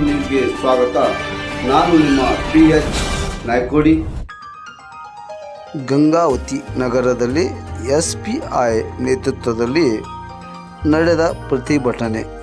ನ್ಯೂಸ್ಗೆ ಸ್ವಾಗತ. ನಾನು ನಿಮ್ಮ PH ನಾಯ್ಕೋಡಿ. ಗಂಗಾವತಿ ನಗರದಲ್ಲಿ SBI ನೇತೃತ್ವದಲ್ಲಿ ನಡೆದ ಪ್ರತಿಭಟನೆ